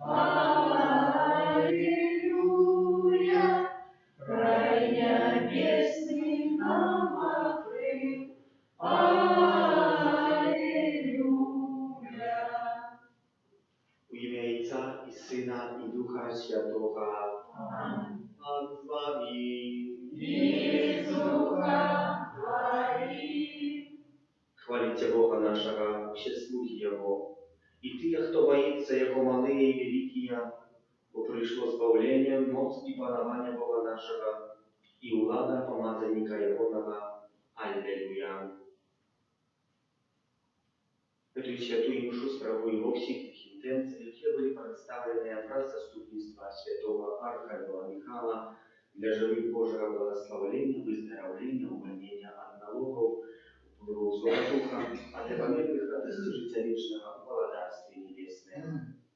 Аллилуйя, рай небесный нам открыл. Аллилуйя. W imię Ojca i Syna i Ducha Świętego. Pan z wami. I z duchem Twoim. Хвалите Бога нашего, все слуги Его, и ты, кто боится Его, малые и великие, бо пришло збавление, моц и панование Бога нашего, и улада помазанника Егонова. Аллилуйя. Эту святую мишу справую во всех их интенциях, где были представлены образ заступничества святого Архангела Михаила для живых Божьего благословения, выздоровления, увольнения от налогов, золотуха, от эпомерных радостей життя вечного в благодарстве небесное.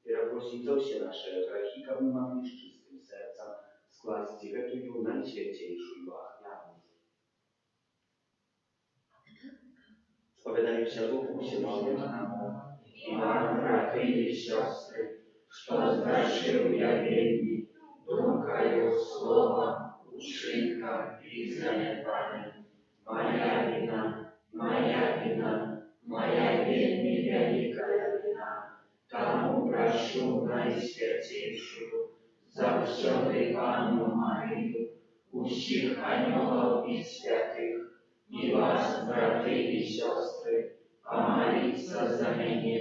И просим за все наши грехи, как мы могли с чистым сердцем скласть эту наисвятейшую охрану. Spowiadają Bogu Всемогущему и вам, братья и сестры, что сгрешил я вельми, думкою, словом, учинком и занятанием. Моя вина, моя вельми великая вина. Тому прошу наисвятейшую, за всёй Панну Марию, усіх ангелов и святых, и вас, браты и сестры, помолиться за меня,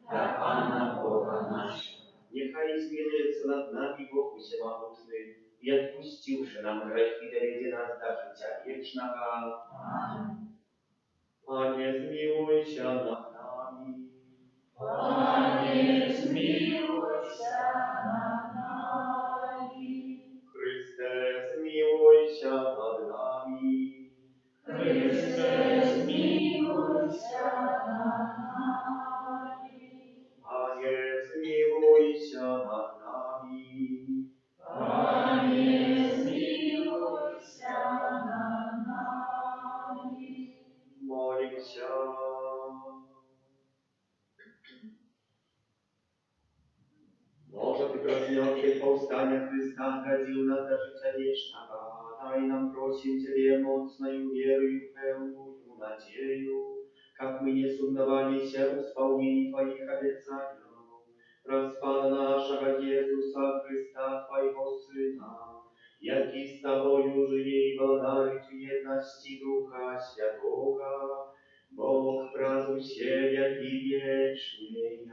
до Пана Бога нашего. Нехай измилуется над нами Бог Всемогущий, и отпустивши нам грехи, доведи нас до життя вечного. Аминь. Пане, змилуйся над нами. Пане, змилуйся над нами. Христе, змилуйся над нами. Христе, змилуйся над нами. Пане, змилуйся над нами. Пане, змилуйся над нами. Молимся. Боже, Ты проснёшься повстания Христа, родил нас до життя вечного. Дай нам, просим Тебе, моцною верою певную надею, как мы не сомневались в исполнении Твоих обетований. Распада нашего Иисуса Христа, Твоего Сына, яки с Тобою жили и владарицу едности Духа Святого, Бог празднуй все веки вечные.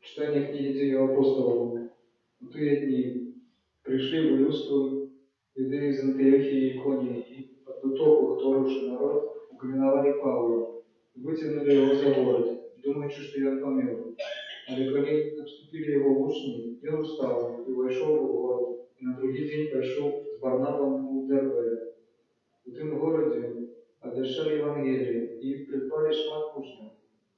Читание книги Деяний апостолов. В те дни пришли в Иудею, юдеи из Антиохии и Иконии, и подготовку вторгший народ укореновали Павла, и вытянули его за город, думаючи, что он помер. Але коли обступили его учни, он устал и вошел в город, и на другий день пришел с Барнабом в Дербе. В том городе одержали Евангелие и предпали шмат учнів.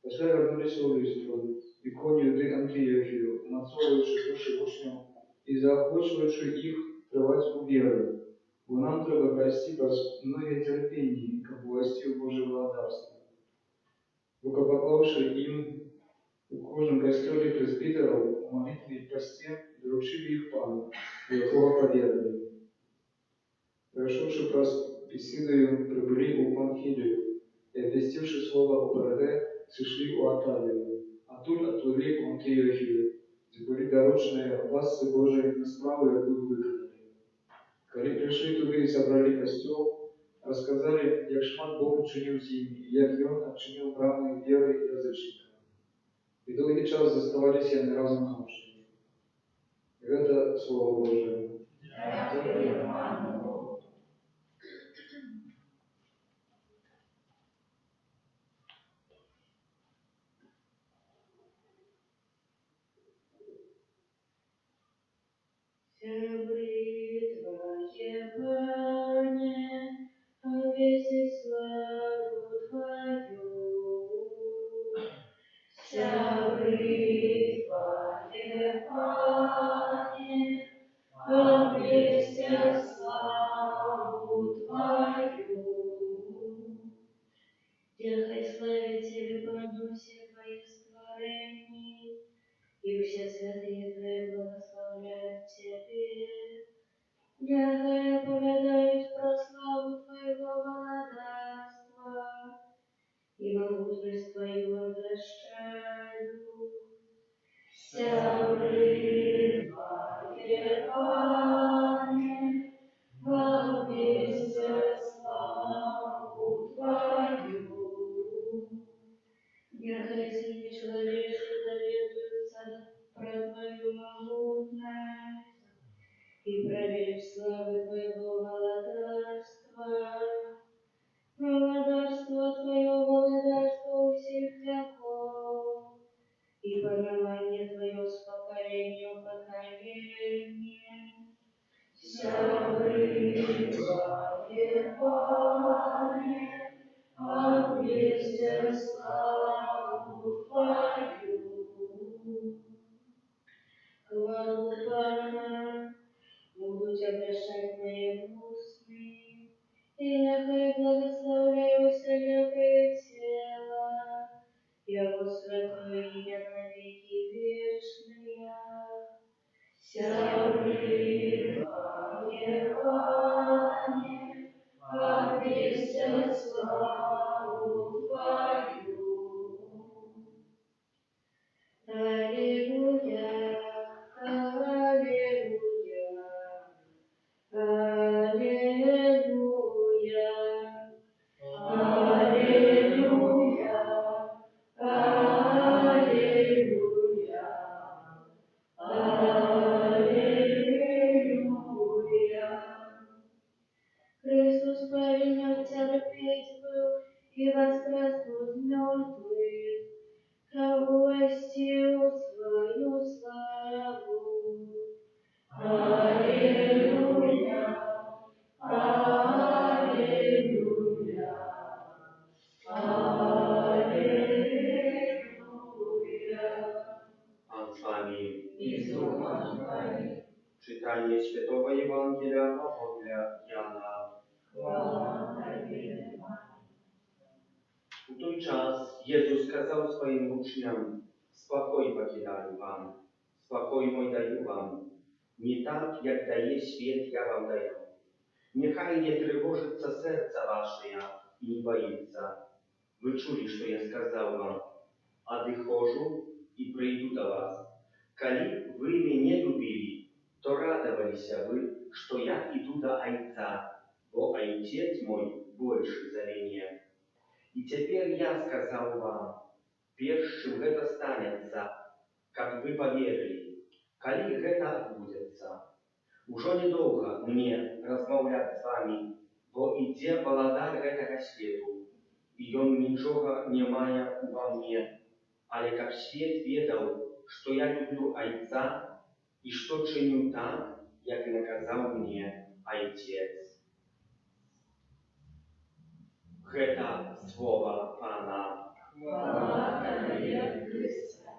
Після вернулись у Листру, Иконию де Антиохию, умацовуючи душі учнів і заохочуючи їх тривати у віру. Бо нам треба пройти без многие терпения, как власти в Божье благодарство. Рукопоклавши им у кожном костеле пресбитеров, у молитве и посте, доручили их Пану, якого поведали. Прошедши беседою, прибыли у Памфилию, и, обвестивши слово о Перге, сошли у Аталию, а тут отплыли в Антиохию, где были доручные власти Божии на справу, якую виконали. Коли пришли туди и собрали костел, рассказали, як шмат Бог учинил с ними, и як он отчинил брамы веры язычникам. И долгий час заставались они равнодушными. Это Слово Божие. Всевы Твое, Пане, повеси славу Твою. Всевы Твое, Пане, повеси славу Отце, славу Твою. Хвалу Пана, будуть обращенные устны, и нехай благословляются всякое тело, Его святое имя на веки вечные. Вся пребывание, повесят славу Твою. Аллилуйя, аллилуйя, аллилуйя, аллилуйя, аллилуйя, аллилуйя. Христос повинен терпеть был и воскрес из мертвых, возвестил свою славу. Аллилуйя, аллилуйя, аллилуйя. Pan z wami. I z duchem Twoim. Czytanie Świętego Ewangelia wedle Jana. Chwała Tobie. W ten czas Jezus kazał swoim uczniom: spokój покидаю wam, spokój mój daję wam. Nie tak, jak daje świat, ja wam daję. Niechaj nie trwożyться serca wasze i nie boится. Вы чули, что я сказал вам: «Отхожу и приду до вас». Коли вы меня любили, то радовались вы, что я иду до Отца, бо Отец мой больше за меня. И теперь я сказал вам, прежде чем это станется, как вы поверили, коли это отбудется. Уже недолго мне размовлять с вами, бо иде володар этого свету, и он ничего не мая во мне, але как свет ведал, что я люблю Отца, и что чиню так, як наказал мне Отец. Это слово Пана. Хвала Тебе, Христе.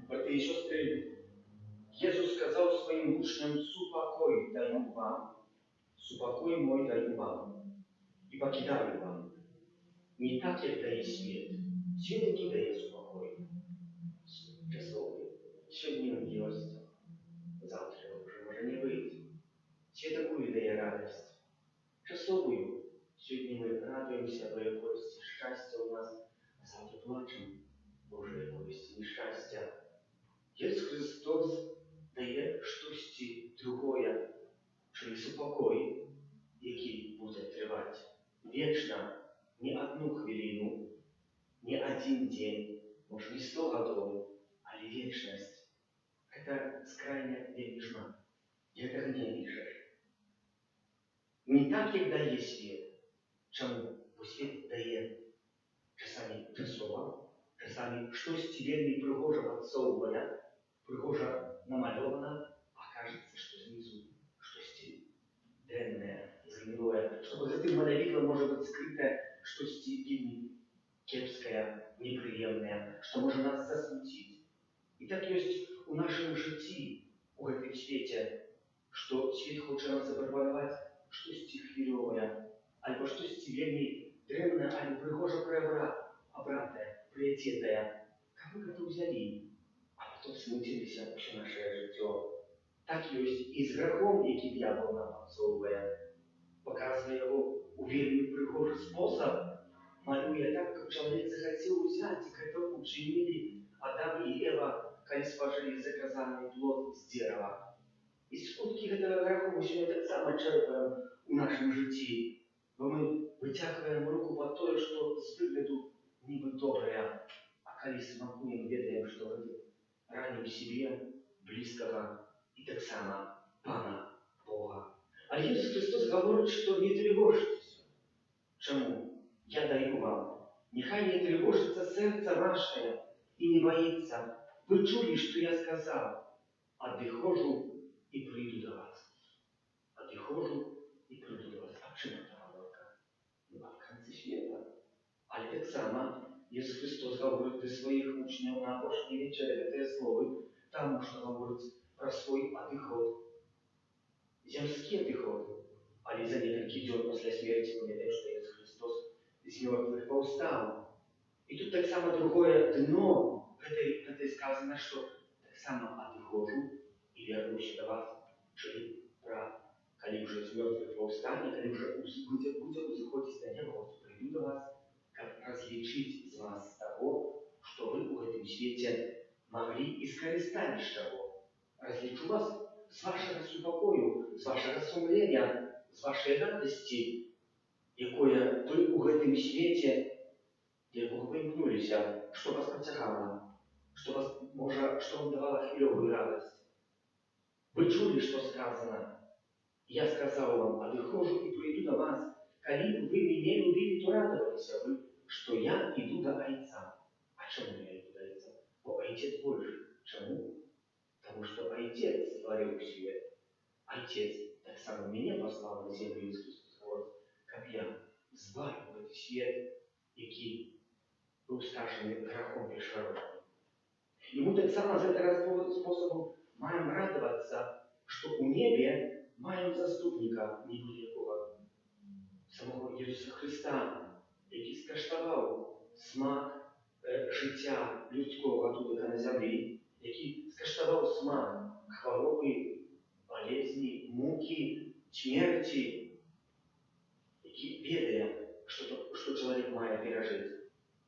Братья и сестры, Иисус сказал своим ученикам: «Супокой даю вам, супокой мой даю вам, и покидаю вам. Не так, как дает свет. Свет не дает супокой. Часовый. Сегодня он есть, завтра уже может не быть. Святокую дает радость. Часовую. Сегодня мы радуемся, бо якости счастья у нас, а завтра плачем, Боже, якости несчастья. Иисус Христос дає щось другое, czyli супокой, який буде тривати вічно, не одну хвилину, не один день, може не 100 годов, але вечность. Это скрайне денежно. И это не пишешь. Не так, як дає світ. Чому? Бо світ дає часами часово, часами щось вельми пригоже підсовує, пригоже намальовано, а кажется, что снизу что-то дрянное, загнилое, что за этим монолитом может быть скрыто что-то вельми кепское, неприемное, что может нас засмутить. И так есть у нашем житті, у этом свете, что свет хочет нас запропонувати что-то хвилевое, альбо что-то вельми древнее, альбо пригоже обратное, приоритетное. Как мы это взяли? А потом смутились все наше життя. Так есть и с грехом, який дьявол нам подсовывает, показывая его у вельми пригожий способ, малюя так, как человек захотел взять, и как это учинили Адам и Ева, когда спожили заказанный плод с дерева. И скутки этого греха мы сегодня так само черпаем в нашем житті, бо мы вытягиваем руку по то, что с выгляду ніби доброе, а коли смакуем, ведаем, что вроде раним себе, близкого, и так само Пана Бога. А Иисус Христос говорит, что не тревожитесь. Чему? Я даю вам. Нехай не тревожится сердце ваше и не боится. Вы чули, что я сказал? Отхожу и приду до вас. odchodzę i przyjdę do was. A czym ta walka? No a w końcu świata. Ale tak samo Jezus Chrystus говорит до своих учнів на Пошній вечері, те слово, там можна говорити про свій відход, земський відход. Але за некілька днів після смерті ми знаємо, що Ісус Христос з мертвих повстав. І тут так само другое дно, это сказано, что так само отхожу и вернусь до вас, czyli про, коли уже с мертвых повстане, коли уже будете узыходить на небо, вот приду до вас, как различить из вас того, что вы в этом свете могли искористать из чего. Различу вас с вашего супокою, с вашего сумления, с вашей радости, якое вы в этом свете, як вы вимкнулись, что вас потягало, что вам давало хвилевую радость. Вы чули, что сказано? Я сказал вам, отхожу и приду до вас, коли бы вы меня любили, то радовались вы, что я иду до Отца. А чему я иду до Отца? Бо Отец больше. Чему? Потому что Отец сотворил свет. Отец так само меня послал на землю Иисус Христос, как я збавив этот свет, який был скажений грехом першородним. И мы так само за этого способом маем радоваться, что у небе маем заступника небудь-якого, самого Ісуса Христа, який скаштував смак життя людського тут на землі, який скаштував смак хвороби, болезні, муки, смерті, який ведає, що чоловік має пережити.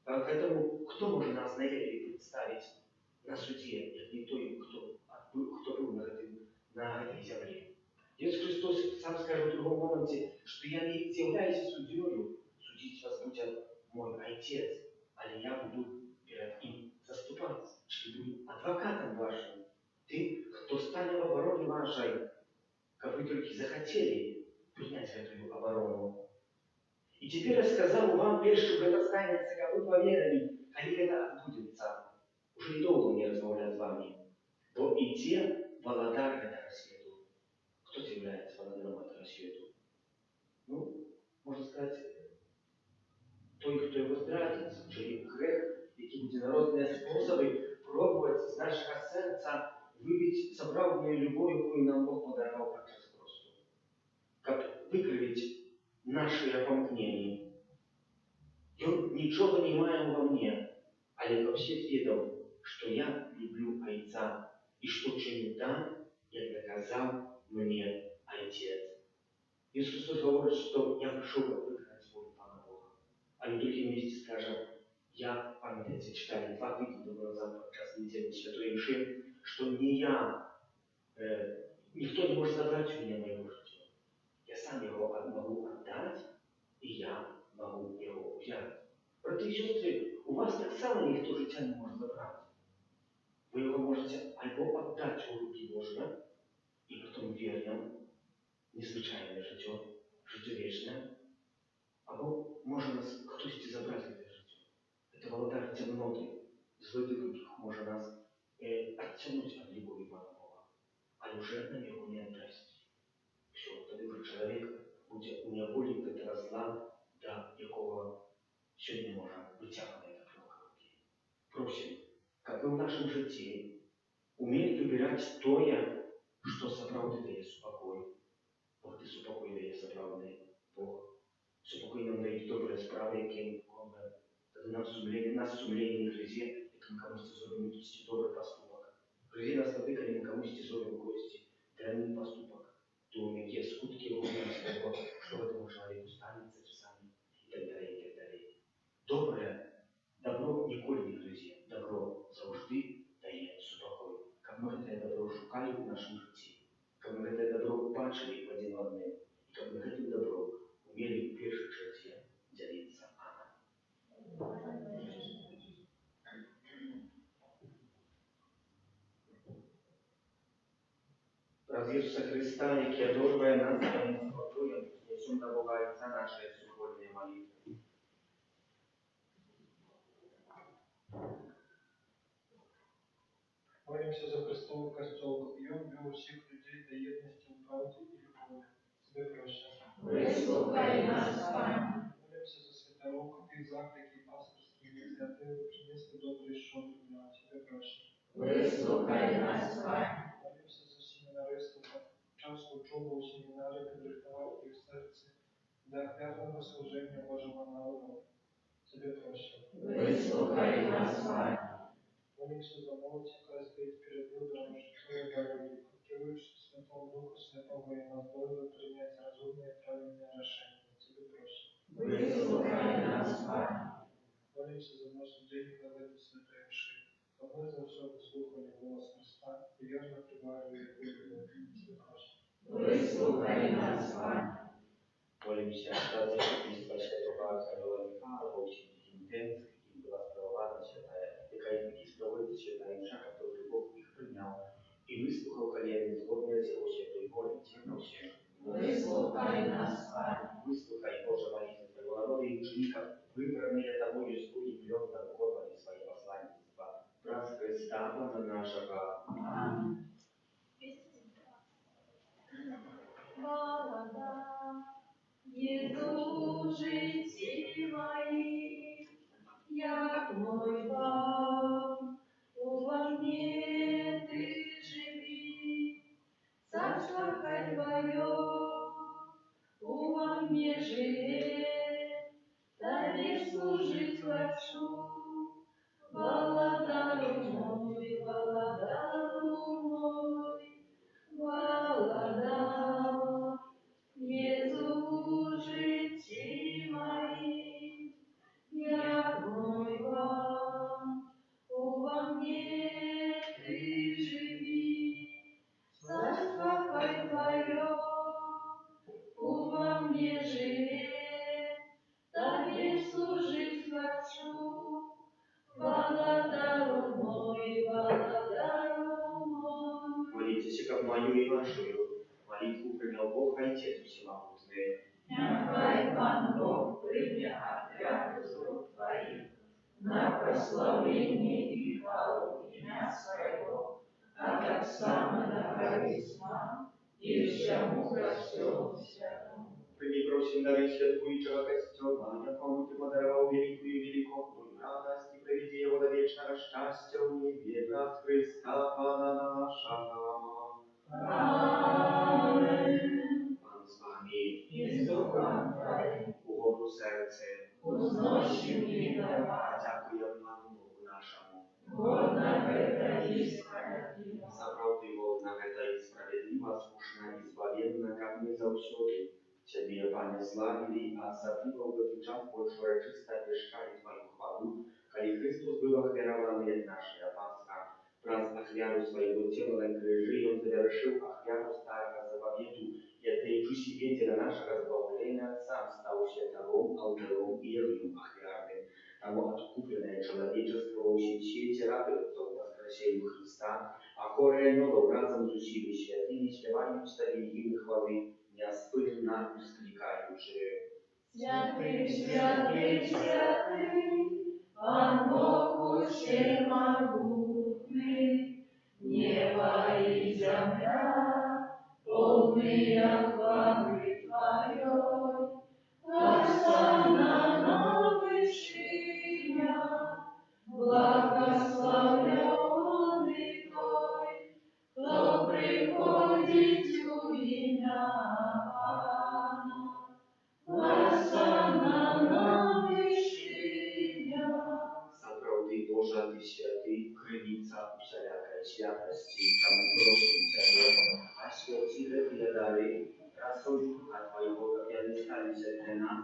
Поэтому кто может нас наверное представить на суде, как не той, кто был на этой земле? Иисус Христос сам скажет в другом моменте, что я не являюсь судьей, судить вас будет мой Отец, але я буду перед ним заступаться, что буду адвокатом вашим. Ты, кто станет в обороне вашей, как вы только захотели принять эту оборону. И теперь я сказал вам, прежде что это станется, как вы поверили, коли это отбудется. Уже недолго мне разговаривать с вами. Бо идти володар этого свету. Кто является володарем этого свету? Ну, можно сказать, той, кто его здрадит, czyli грех, які будуть народні способи пробувати з нашого серця вибити справжньою любов, яку нам Бог подарував так же просто. Как викривити наши опомкнения. И он ничего не має во мне, але во всех ведал, что я люблю Отца, и что чиню там, як наказал мне Отец. Иисус Христос говорит, что я пришел выполнить волю Пана Бога. А в другом месте скажем, я, памятаете, читали 2 видео назад подчас недели Святой Мши, что не я, никто не может забрать у меня моего жития. Я сам его могу отдать, и я могу его взять. Браты и сестры, у вас так само никто життя не может забрать. Вы его можете альбо отдать в руки Божьи, и потом вернем незвичайне життя, життя вічне, або може нас хтось забрати це життя. Це володар темноти, злих яких може нас оттянуть от любові Пана Бога, але вже нам його не отдасть. Все, тоді вже чоловік буде у неволі від того зла, до якого сьогодні може витягнути это плохо руки. Просим, как вы в нашем житті умеете выбирать то, что справді дає спокой. Бог ти супокой дає справді Бог. Супокой нам дає добре справи, яким виконує. Тоді нас сумління не грізе, як ми комусь зробимо якийсь добрий поступок. Грізе нас тоді, коли ми комусь зробимо гості, дрянний поступок, то які скутки робимо з того, що в этому человеку станеться часами, і так далі, і так далі. Добре, добро ніколи не грізе, добро завжди дає супокой. Как мы это добро шукали в нашем житті, как мы это добро бачили в один одним, и как мы это добро умели в первой черте делиться. Раз Иисуса Христа, який одужує нас своїм спокоєм, несем до Бога Отця наші сьогодні молитви. Молимся за Христову Костел, и Он вел всех людей до едности в правде и любви. Ciebie proszę. Wysłuchaj nas, Panie. Молим się za świętego koty zakryki pastorskie inicjatywy przyniosły dobry szum dla Ciebie proszę. Wysłuchaj nas, Panie. Молим się za семинарystów czasu czubu семинарии, подрихтовал их сердце для офиарного служения Божьего народу. Ciebie proszę. Wysłuchaj nas, Panie. Молим się za młodzież, która стоит перед выбором życiowej дороги, кирующей Святому Духу Святого и нас Бога принять разумные и правильные решения. Ciebie proszę. Wysłuchaj nas, Panie. Молим się za nasz dzień na lewo Świętej Mszy. Aby zawsze wysłuchali głos Chrysta i wierno przybywali Jego любовь. Ciebie proszę. Wysłuchaj nas, Panie. Молим się za zastępstwa świętego Archanioła Michała, Bogiem Tęskich, kim była sprawowana święta, jaka jest sprawować święta i wszaka, który Bóg ich przymiał i wysłuchał kalieny zgodnie z Jego świętej woli. Cię proszę. Wysłuchaj nas, Panie. Wysłuchaj Boże modlitwy Twojego narodu i uczynnika, wybrany Тобою sługi wziął na wykonywanie swoje posłannictwa. Wraz Chrysta, Pana naszego. Amen. Молода, Иисус, житие мои, як мой Бог, во мне ты живи, царство Твое, во мне живи, Тебе служить хочу, Володару мой, Володару мой, Володар, Иисус, житие мои, як мой Бог, во мне ты живи, царство Твое, во мне живи, Тебе служить хочу, Володару мой, Володару мой. Молитесь как мою и вашу молитву принял Бог, Отец Всемогутный. Нехай Пан Бог прийме отряд из рук Твоих на прославление и хвалу имя Своего, от Отца до Харизма и всему Христу Святому. Прими, просим, дары святую и Костела, якому Ты подаровал великую и великую радость, и приведи его до вечного счастья в небе, от Христа, Пана нашего. Amen. Pan z Wami, I z Duchem Twoim uwodu serce, uznosi mnie do Was, dziękuję Panu Bogu naszemu. godna это и справедливо. За правдивого это и справедливо, слушна и зbawienna, как мы заўсёды Ciebie, Panie, slavili, a zabiwał do czas большоречиста wieszczali Twoją chwalu, kali Chrystus był ofiarowany jak nasza Paska, wraz ofiarą swojego ciała na krzyży i On zaвершил ofiarą starego zawietu, jednej przysięgnięcia na naszego zbawienia, sam stał się Tobą, autorą i jedynym ofiarnym. Тому откупленное человечество во всем свете радуется в воскресении Христа, а хоры анёлов разом с усилий святыми śpiewają wstawienie hymny chwały, неоспыленно воскликающие. Святый, святый, святый, Пан Бог всемогутный, небо и земля, полные хвалы Твоей. Осанна на вышинях, благословенный Твой, кто приходит у имя Пана. Осанна на вышинях. Zapravdy Boža, Ty święty, krynica wszelakej świętości, тому просим Ciebie, a święciwe Tyle dary, rasoj Ducha Twojego, aby stali się dla nas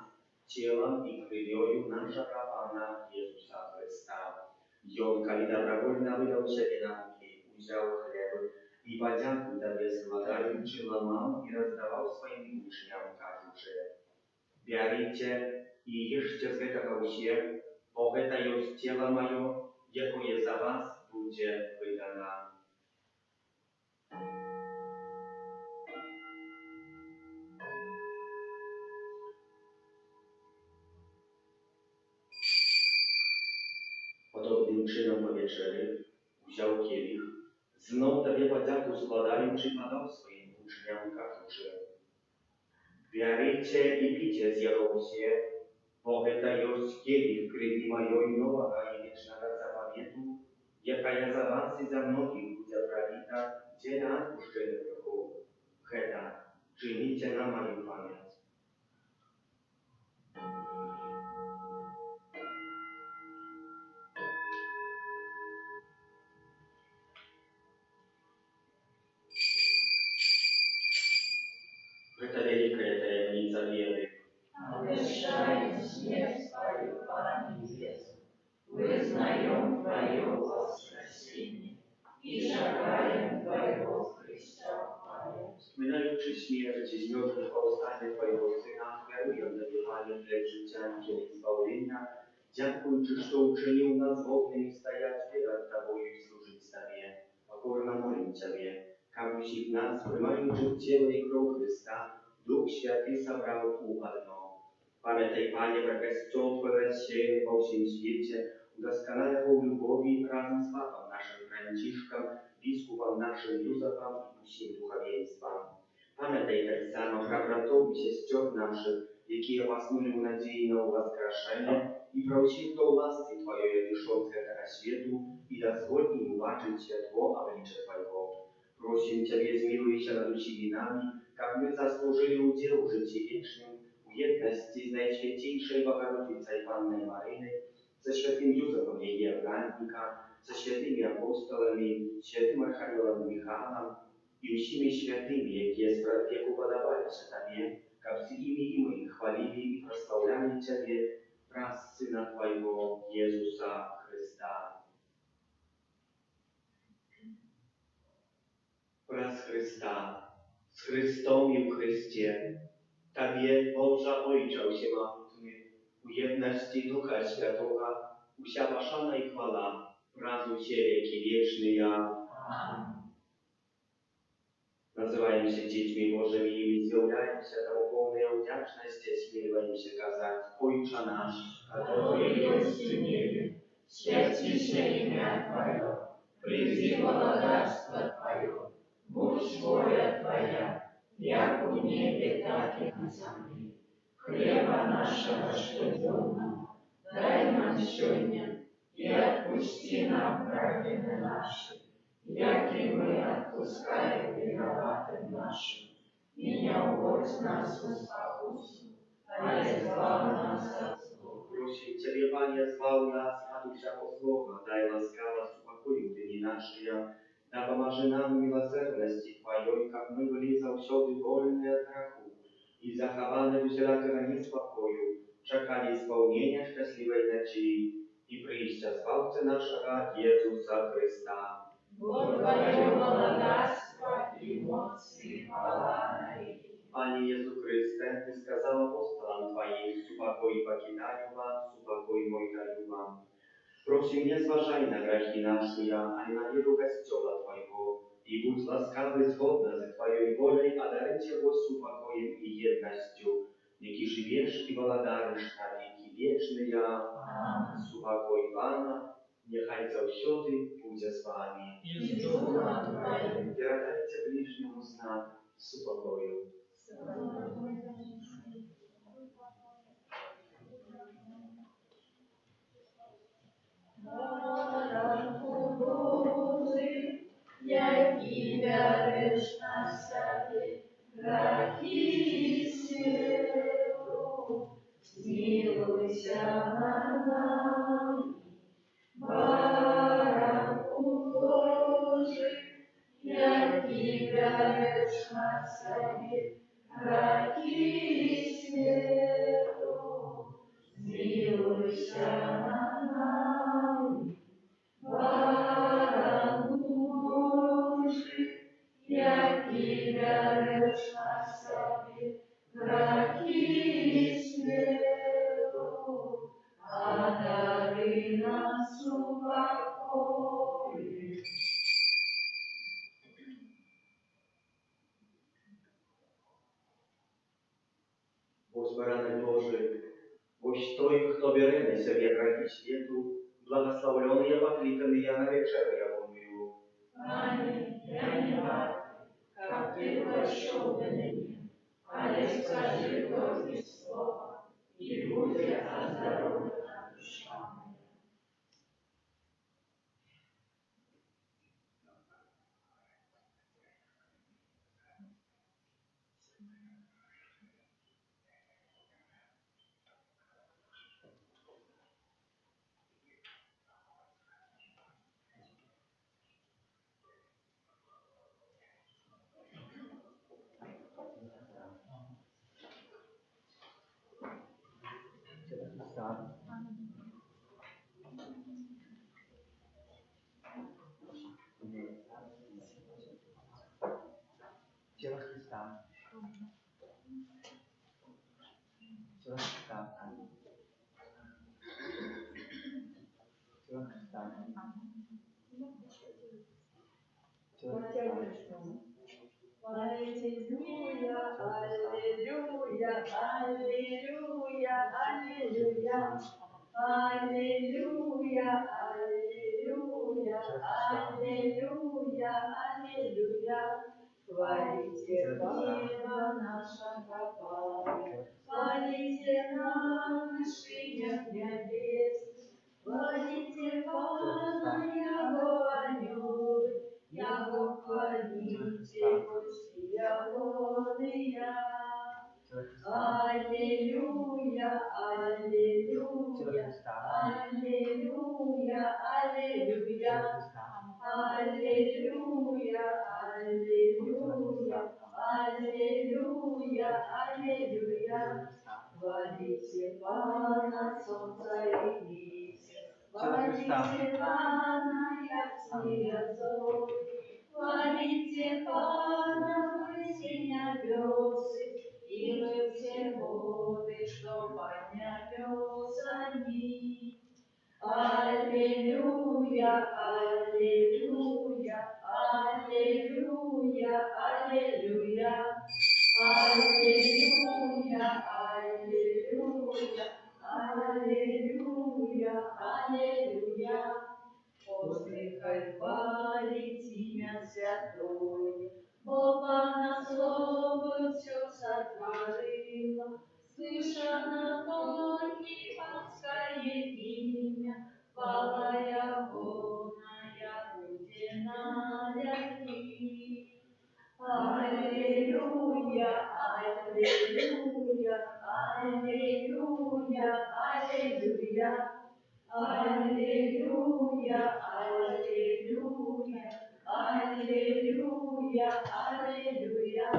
ciałem i krwią naszego Pana Jezusa Chrysta. I On, kiedy dobrowolnie wydał siebie na muki, wziął chleb i podziękując Tobie składając, łamał i rozdawał swoim uczniom, кажучи: Bierzcie i jeszcie z tego usie, bo to jest ciało moje, jakie za was będzie wydane. Podobnym czynem po wieczery wziął kielich, znów Tobie podzięku składając, podał swoim uczniom, кажучи: Берите и пейте с Его все, bo это есть киелих крови моей нового и вечного заповету, якая за вас и за многих будет пролита для отпущения грехов. Это чините на мою память. Это великая таинница веры. Обещаем смерть Твою, Пане Иисус, вызнаем Твое воскресение и шагаем Твоего Христа хвалить. Wspominający śmierć i z miodu powstanie Twojego Syna, kieruję Tobie, Panie, chleb życia i zbawienia. Dziękuję Ci, że uczynił nas wolnymi stajać przed Tobą i służyć Tobie. Pokorna molę Ciebie, kabyś w nas, przymając ciało i krew Chrysta, Duch Święty zabrał upadną. Pamiętaj, Panie, jak rozciągłeś się po всем świecie, udoskonalał lubowi razem z Papą naszym Franciszkiem, biskupem naszym Józefem i всім духовенством. Pamiętaj tak samo bratów i sióstr naszych, jakie własnują nadzieję na воскрешение, i prosimy do łaski Twojej dyszącej tego światu i dozwól im ubaczyć światło oblicze Twojego. Prosimy Ciebie, zmiłuj się nad усіmi nami, jak my zasłużyli udział w życiu wiecznym, w jedności z Najświętejszej Bogorodicy Panny Maryny, ze świętym Józefem jej Ewangnika, ze świętymi apostolami, świętym archaniołem Michałem i всіми świętymi, jakie z wieku podobali się Tobie, jak z nimi i my chwalili i prosławiali Ciebie wraz z Syna Twojego Jezusa Chrysta. Wraz Chrysta, z Chrystom i w Chrystie, Tobie, Boża Ojcze Всемогутny, u jedności Ducha Świętego, usia Waszana i chwała, wraz u Ciebie wieczny ja. Nazywają się dziećmi Bożymi i zjawiają się temu pełnej wdzięczności, śmiewają się kazać: Ojcze nasz, Который есть в небе, святится имя Твое, приди благодарство Твое, будь воля Твоя, як у небе, так и на земле. Хлеба нашего ежедневного дай нам сегодня, и отпусти нам праведные наши, як и мы отпускаем виноватым нашим. И не уводь нас в искушение, а избавь нас от зла. Prosím Ciebie, Panie, zbaw nas, a Ducha Słowa, daj łaskawa spokoju dni naszych, da pomaży nam miłosierności Twojej, jak my byli zawsiody wolni od grzechu i zachowane w wszelakego niespokoju, czekali spełnienia szczęśliwej nadziei i przyjścia Zbawcy naszego Jezusa Chrysta. Bo Твое благодарство и моc и хвала навеки. Panie Jezu Chryste, Ty skazał apostolom Twoim, supokój покидаю вам, supokój mój daju wam. Prosim, nie zważaj na grzechy nasze, ale na wielu Kościoła Twojego i bądź łaskawy zgodnie z Twojej wolą, a darujcie go supokojem i jednością, jaki żyjesz i władarisz na wieki wieczny ja. Supokój Pana, niechaj zawsiody będzie z Wami. I z duchem Twoim. Wierajcie bliźniemu znak supokoju. Baranku Boży, jaki wiarzysz na sobie, graki synu, zmiłuj się nad nami. Baranku Boży, jaki wiarzysz na sobie, graki synu, zmiłuj się nad nami. Baranku Boży, jaki wiarzysz na sobie, graki synu, a daruj nam spokój. Ось баране Божий, ось той, хто бере на себе грехи світу, благословлений і покликаний я на вечерю явную. Пане, я не варта, как Ты прощен меня, але скажи и будет оздоровлена душа моя. Тело Христа. Тело Христа. Тело Христа. Тело Христа. Аллилуйя, аллилуйя, аллилуйя, аллилуйя. Аллилуйя, аллилуйя, аллилуйя, аллилуйя. Хвалите Бога нашего Павла, хвалите на вышинях небес, хвалите Пана Его анёлы, яго хвалите гости ягония. Аллилуйя, аллилуйя, аллилуйя, аллилуйя. Аллилуйя, аллилуйя, аллилуйя, аллилуйя. Хвалите Пана солнца и месяц, хвалите Пана ясные зоры, хвалите Пана выси небесы, и вы все воды, что под небесами. Аллилуйя, аллилуйя, аллилуйя, аллилуйя. Аллилуйя, аллилуйя, аллилуйя, аллилуйя. Воздыхай хвалить имя святое, бо Пана слово все сотворило. Слышано только панское имя, хвала ягоная буде навеки. Аллилуйя, аллилуйя, аллилуйя, аллилуйя. Аллилуйя, аллилуйя, аллилуйя, аллилуйя.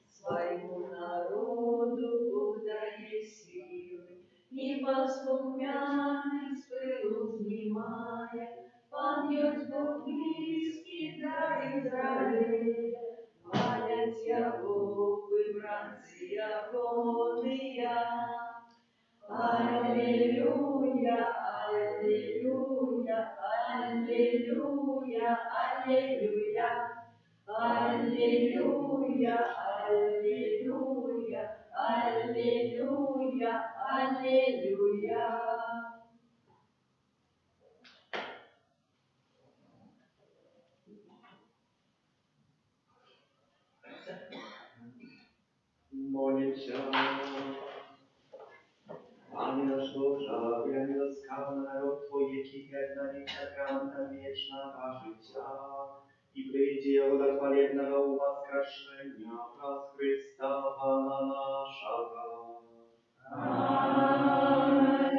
Своему народу удай силы, и воспомянет с пылу внимая. Пан есть Бог близкий для Израиля, хвалят Его выбранцы ягония. Аллилуйя, аллилуйя, аллилуйя, аллилуйя. Аллилуйя, аллилуйя, аллилуйя, аллилуйя. Молимся. Panie nasz Boże, ja niedoskały narod Twój, jaki jedna nieprzegrana wieczna życia. I przyjdzie Jego chwalebnego uwaskraszenia przez Chrysta Pana naszego. Amen.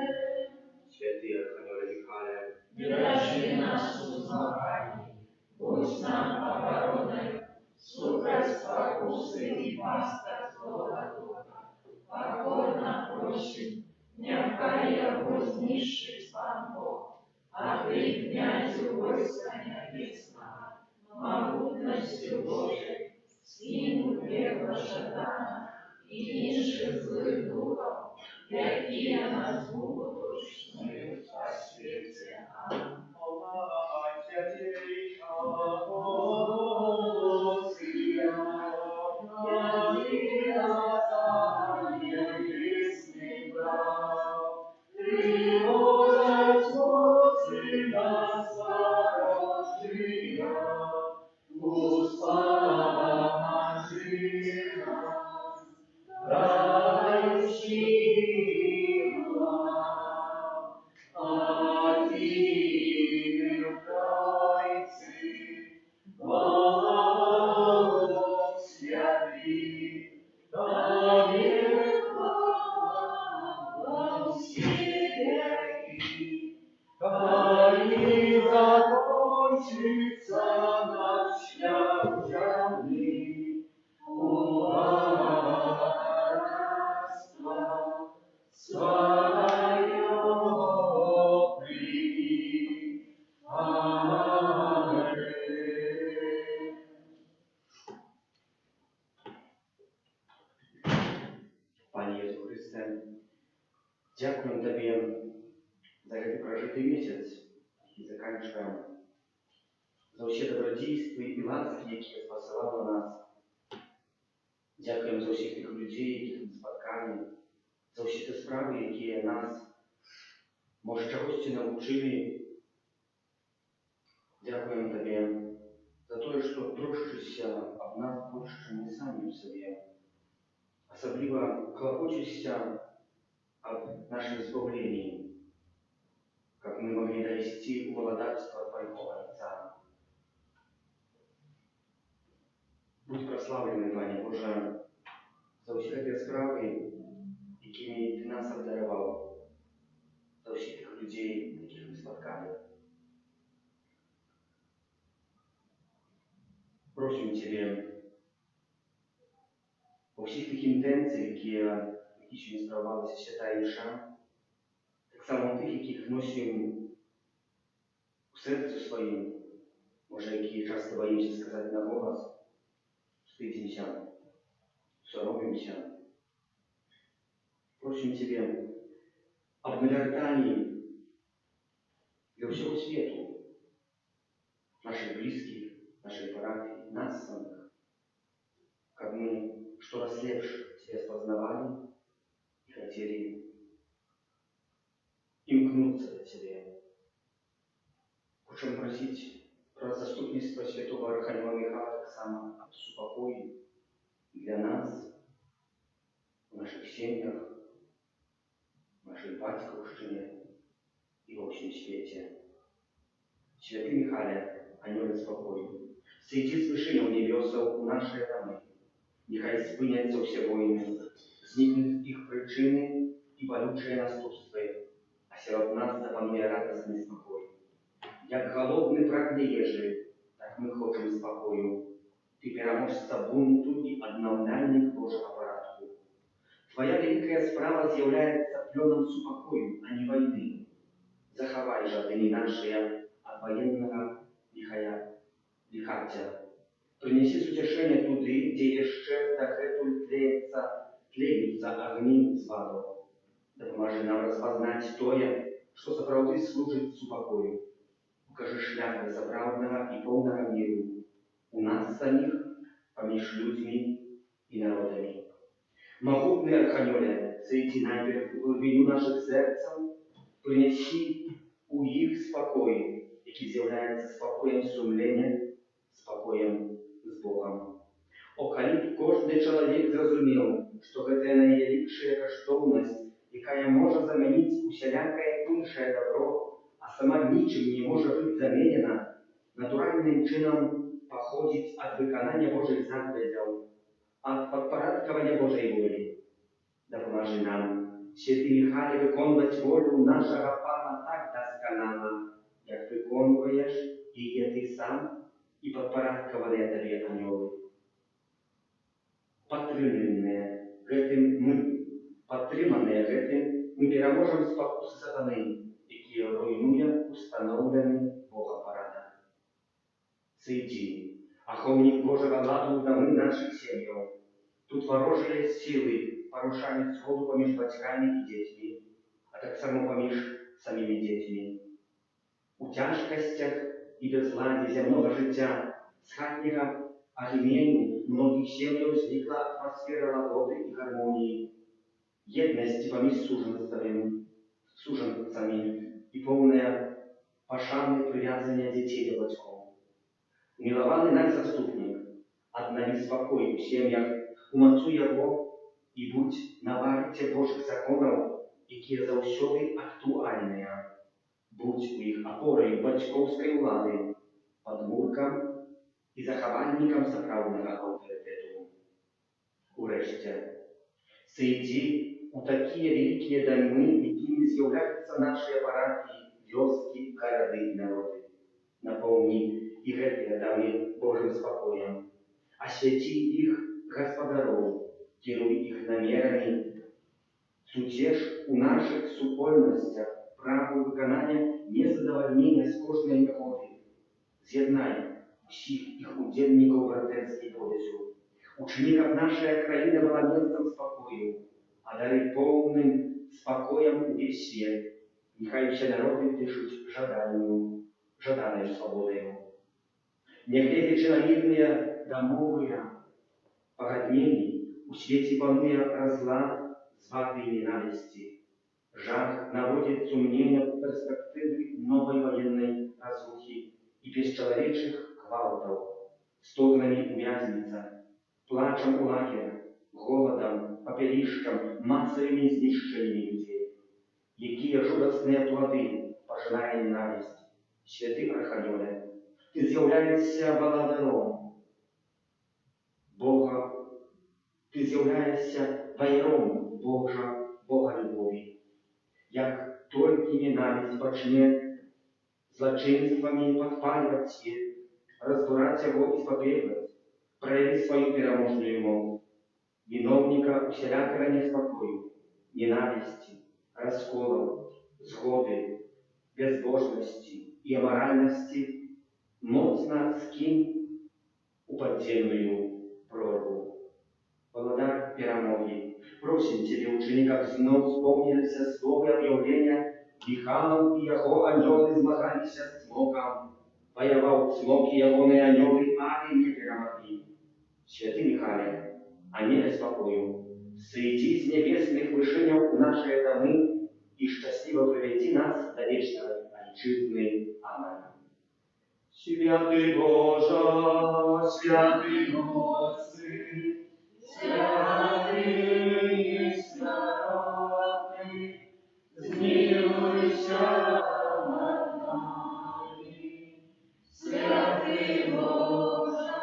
Święty Archaniołe Michale, Не дрожи нас узнавай, будь нам обороной, супроть спокусы и пастор злого духа, покорно просим, някая вознисший сам Бог, а ты, князю войска небесного, могутностью Божией, скинь пекло шатана и низших злых духов, якие нас будут смерть во свете. Аминь. Дай за нас шлях взяли, у братства свое прими. Аминь. Пане Єсу Христе, дякуємо Тобі за этот прожитый месяц и заканчиваем за все добродейства и ласки, які спасали нас. Дякуємо за всіх тих людей, яких ми споткали, за всі ті справи, які нас, може, чогось навчили. Дякуємо Тобі за те, що трошишся об нас більше, ніж ми самі в собі. Особливо клопочешься об нашем избавлении, как мы могли довести благодатства Твоего Отца. Будь прославленный, Пане Боже, за все эти справы, якими Ты нас обдаровал, за всех тех людей, яких мы споткали. Просим Тебе по всіх тих інтенціях, які ще не справлялися свята Іша, так само тих, яких носимо в серці своїм, може, які часто боїмося сказати на голос, стыдимся, соромимся. Просим Тебе об милосердии для всего свету, наших близких, нашей парафии, нас самих, как мы, что раз лепше Тебя спознавали и хотели имкнуться к Тебе. Хочем просить про заступництво святого Архангела Михаила так само об супокое для нас, в наших семьях, в нашей батьковщине и во всем свете. Святый Михаиле, анёле спокою, сойди с вышини у небесов у наши домы, нехай спиняться все войны, зникнут их причины и болючие наступства, а сирот нас запанує радостный спокой. Як голодный прагне ежи, так мы хочем спокою. Ты переможца бунту и обновлянник Божьего порядку. Твоя великая справа з'является пленом супокою, а не войны. Заховай же дни наши от военного лихатя. Принеси с утешения туды, где еще дохетуль тлеются огни зваду. Да поможи нам распознать тое, что справді служит супокою. Укажи шлях безоправного и полного миру у нас самих, помеж людьми и народами. Могутный Архангеле, сойди наперед в глубину наших сердцев, принеси у их спокой, який з'являється спокоєм сумління, спокоєм з Богом. Околіп кожний чоловік зрозумів, що це найвеликша коштовність, яка може замінити усяляке інше добро, а сама нічим не може бути замінена, натуральним чином походить от виконання Божих заповідей, от подпорядкования Божьей воли. Да поможи нам, святый Михаил, виконувати волю нашого Пана так досконало, як виконуєш її ти сам і подпорядковані тобі ангели. Підтримані гэтим, ми переможемо спокуси сатани, які руйнує установлений Бога порядок. Сойди, охотник Божьего ладу в домы наших семьев. Тут ворожие силы порушают сходу поміж батьками и детьми, а так само поміж самими детьми. У тяжкостях и безладі земного життя, з хатнього агремену многих семьях возникла атмосфера лагоды и гармонии, едности поміж суженцами и полное пошанное привязание детей до батьков. Милованный наш заступник, обнови спокой в семьях, умацуй его и будь на варте Божьих законов, які завсёды актуальныя. Будь у іх опорой батькоўскай улады, падмуркам і захавальнікам сапраўднага аўтарытэту. Урэшце, сойди у такія великія дамы, якімі з'яўляюцца нашыя парафіі, вёскі, гарады і народы. Напомни и гэтыя дамы Божым спокоем. Освяти их, Господару, кируй их намерами. Сутешь у наших супольностях праву виконання незадовольнення з кожної негоди. З'єднай всіх їх удільників братерській повістю. Учеников нашей країни была местом спокою, а дари повним спокоем увесь свет. Нехай все народы дышуть жаданою свободою. Не глядячи на мирные домовые погоднения, у свете пануя разлад, зватой ненависти. Жах наводит сомнения в перспективы новой военной разрухи и бесчеловечных гвалтов, стогнами увязнется, плачем у лагеря, голодом, попелищем, массовыми знищениями людей. Якие жудасные плоды пожинає ненависть. Святий Архангеле, ти з'являєшся володаром Бога, ти з'являєшся вайром Бога любові. Як тільки ненависть почне злочинствами подпалювати світ, розбирати його і спопелювати, прояви свою переможную мову, виновника усілякого неспокою, ненависти, расколов, згоды, безбожности и аморальности моцно скинь у подземную прорву. Володар перемоги, просим тебе, учеников, снова вспомнились слово объявления. Михаил и его ангелы змагались с смоком. Воевал смок и его ангелы, али не перемогли. Святый Михаил, ангеле спокою, сойди с небесных вышиней у нашей домы и счастливо приведи нас до вечной Отчизны. Аминь. Святый Боже, святый Господи, святый святый, zmiłuj nad nami. Святый Боже,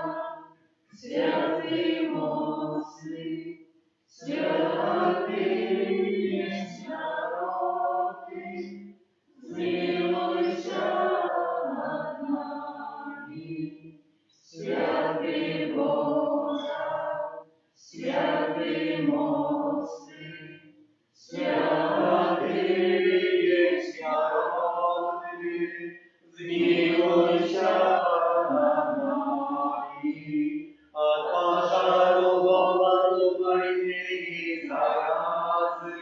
святый мocny, святый святый, zmiłuj nad nami. Святый Боже, святый мocny, святый святый, zmiłuj nad nami. От пожару, голоду, войны и заразы,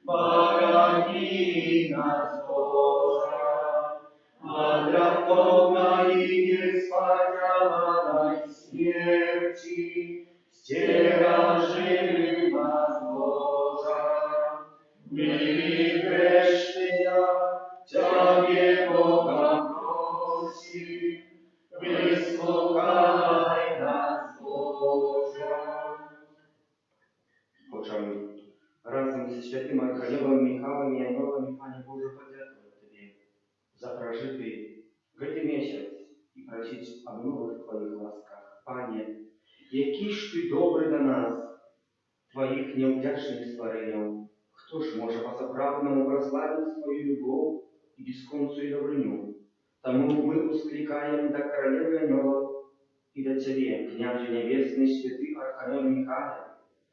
богони нас, Боже, от греховной и несподеланной смерти, стережи нас, Боже. Мы грешные, Тебе, Бога, просим, выслухай нас, Боже. Хочем разом со святым Архангелом Михаилом и ангелами, Пане Боже, подякувати Тебе за прожитий гэтый месяц и просить об новых Твоих ласках. Пане, який ж Ты добрый до нас, Твоих неудячных створенияв, хто ж може по-заправному прославить свою любовь и бесконцую добрыню? Тому мы ускликаем до королевы ангелов и до Тебе, князю небесный, святый Архангел Михаил,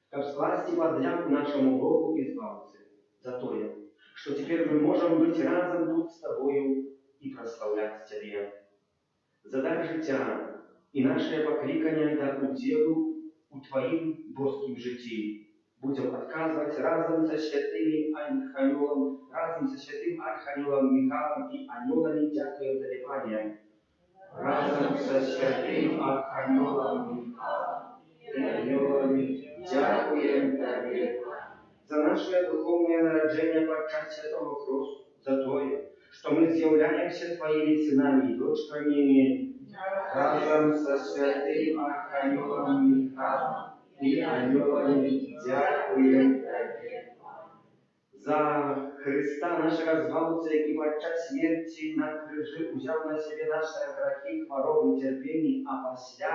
как сласти подляку нашему Богу избавцы, за то, что теперь мы можем быть разом тут с Тобою и прославлять Тебе. За дар життя и наше покликание да уделу у Твоим божским житии. Будем отказывать разом со святым Архангелом Михаилом и ангелами, дякуем Тебе, Пане. Разом со святым Архангелом Михаилом и ангелами, дякуем Тебе. За наше духовное народжение подчас Святого Христу, за то, что мы являемся Твоими сынами и дочками, разом со святым Архангелом Михаилом и ангелами, дякуем Тебе. За Христа нашего звалца, який подчас смерти на крижі узяв на себе наши грехи, хворобы, терпения, а после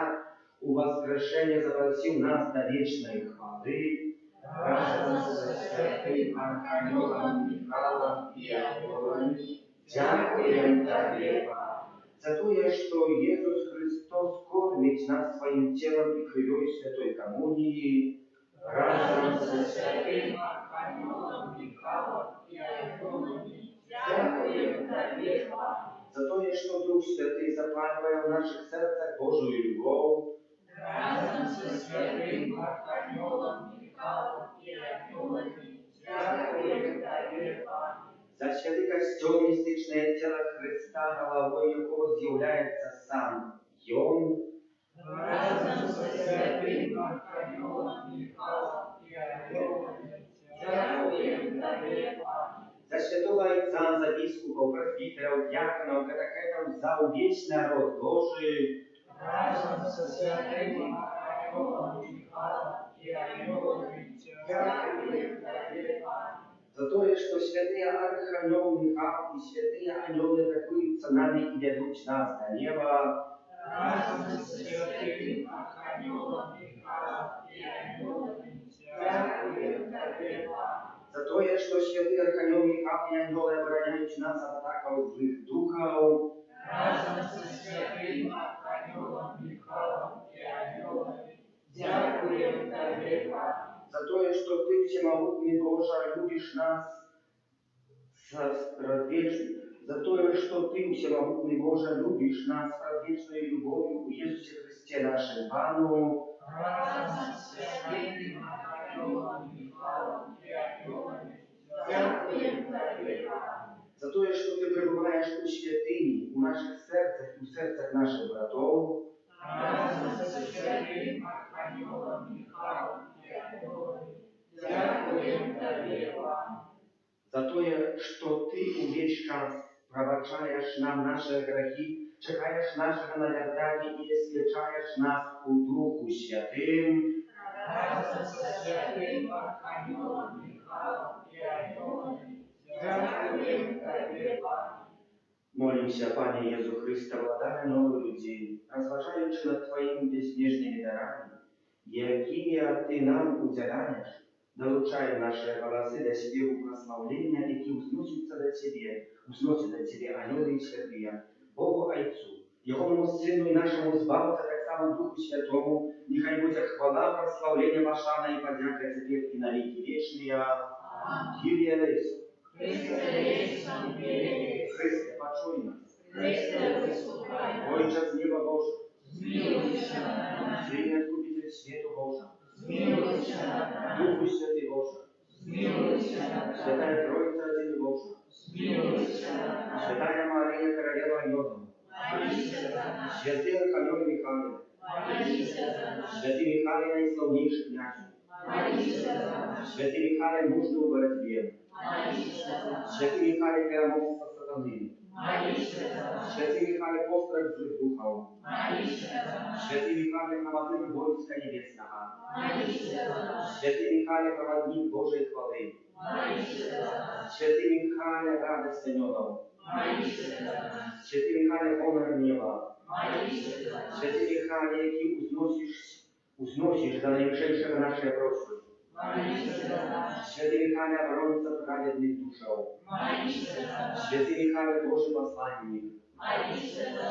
у воскрешения запросил нас до вечной хвалы, разом со святым Архангелом Михаилом и ангелами, дякуем Тебе. за то, что Иисус Христос кормит нас своим телом и кровью Святой Коммунии, разом со святим Архангелом Михаилом и ангелами, дякуємо Тобі, за то, что Дух Святый запаливая в наших сердцах Божию любовь, разом со святим Архангелом Михаилом и ангелами, дякуємо Тобі, за святый костел мистичное тело Христа, головой якого з'являється сам Йон, разом со святим Архангелом Михаилом и ангелами, дякуємо Тобі, за святого Отца, за біскупов, пресвитеров, диаконов, катехетов, за весь народ Божий, разом со святим Архангелом Михаилом и ангелами, дякуємо Тобі, за то, что святые Архангел Михаил и святые ангелы атакуются нами и ведут нас до неба, разом со святим Архангелом Михаилом и ангелами, дякуємо Тобі, за то, что святые Архангел Михаил и ангелы обороняют нас от атаков злых духов, разом со святим Архангелом Михаилом и ангелами, дякуємо Тобі, за то, что Ты, всемогутный Боже, любишь нас за то, что Ты, всемогутный Боже, любишь нас с предвечной любовью в Иисусе Христе нашем Пану, разом со святим Архангелом Михаилом и ангелами, дякуємо Тобі, за то, что Ты пребываешь у святыни, у наших сердцах и у сердцах наших братов, разом со святим Архангелом Михаилом и ангелами, дякуємо Тобі, за то, что Ты увесь час пробачаешь нам наши грехи, чекаешь нашего навертания и освящаешь нас у Духу Святым, разом со святим Архангелом Михаилом и ангелами, дякуємо Тобі, молимся, Пане Иисус Христе, владара новых людей, разважаючи над Твоими безмежными дарами, якие Ты нам уделяешь, долучая наши голосы до спеву прославления, и узносятся до узносят до Тебе ангелы и святые, Богу Отцу, Его Сыну и нашему Збавце, так само Духу Святому, нехай будет хвала, прославление, пошана и подяка теперь и на веки вечные. Kyrie eleison. Христе, почуй нас. Ojcze z nieba Boże, Synie Odkupiciel światu Boża, Duchu Święty Boże, Święta Trójca Dzień Boża, Święta Maryja Królewna Jodu, Święty Archanioł Michał, Święty Michał najsławniejszy kniazie, Święty Michał mążny w borotwie, Święty Michał переможца сатаны, Święty Michał постриг злых духов, Święty Michał командир войска небесного, Święty Michał проводник Божьей хвалы, Święty Michał радость небом, Święty Michał honor неба, Święty Michał, який узносишь до наивысшего нашей просьбы, Święty Michał оборонца праведных душов, Święty Michał Божий посланник,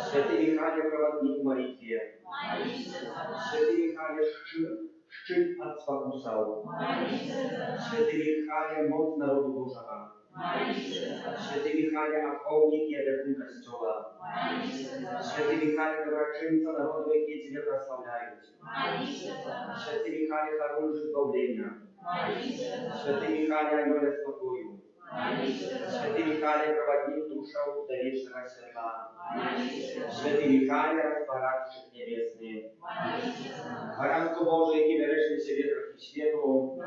Święty Michał проводник в молитве, Święty Michał szczyt от спокусов, Święty Michał moc народу Божьего, Święty Michał охотник и опекун Костола, Święty Michał доброчинца народу, які Тебе прославляют, Święty Michał хорунж избавления, Święty Michał ангел спокою, Święty Michał проводник душов до вечного светла, Święty Michał распорадших небесных, Baranku Boże, jaki beresz na siebie grachy światu,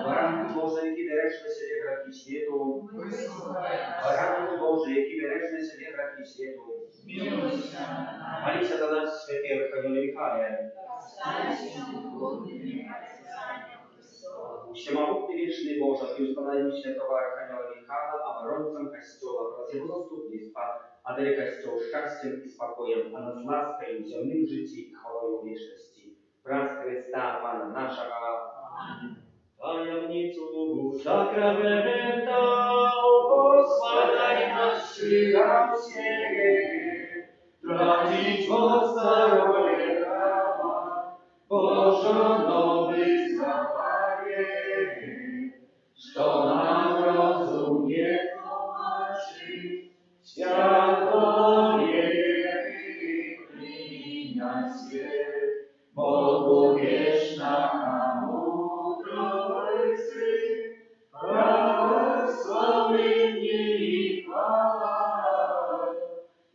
Baranku Boże, jaki beresz na siebie grachy światu, Baranku Boże, jaki beresz na siebie grachy światu, молися за нас, святый Архангел Михаил, Всемогутный вечный Боже, Ты установил святого Архангела Михаила оборонцем Костола, просил его заступництва, одари Костел счастьем и спокоем, а нас лаской в земном житии и хвалою вечности. Праз Христа, Пана нашего. Таємницю сакрамента, Господа и нашего всех, tracić moc staroje prawa, pożonowych zapanie, co nam rozum nie tłumaczy, światło nie wyklina się, Bogu wieczna mądrości, błogosławieni i chwała,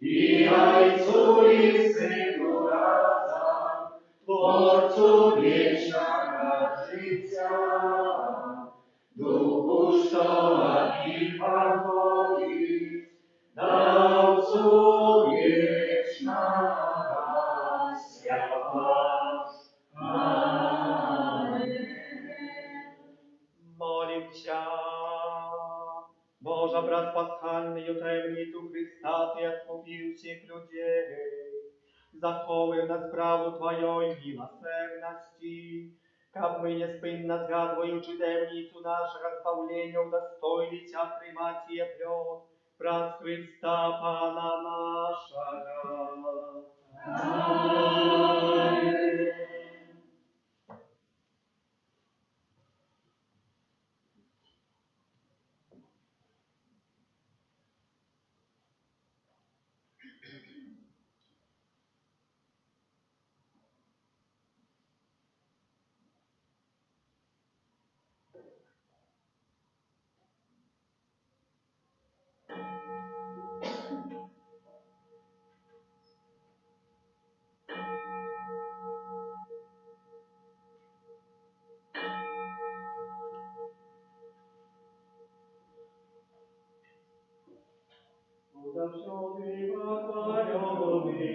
i Ojcu i Synu razem, Tworcu wiecznego życia, Duchu Sztoła i Pachodzi, Dawcu wiecznego światła. Amen. Молимся. Божа брат пасхальную таємницю Христа, Ти откупив всіх людей. Заховуй нас правду Твоєї милосердності, как мы неспинно згадуючи таємницю нашого спавлення, удостоїлися отримати сіє плод, брат Христа Пана нашого. Amen. Завсёды поклонёный,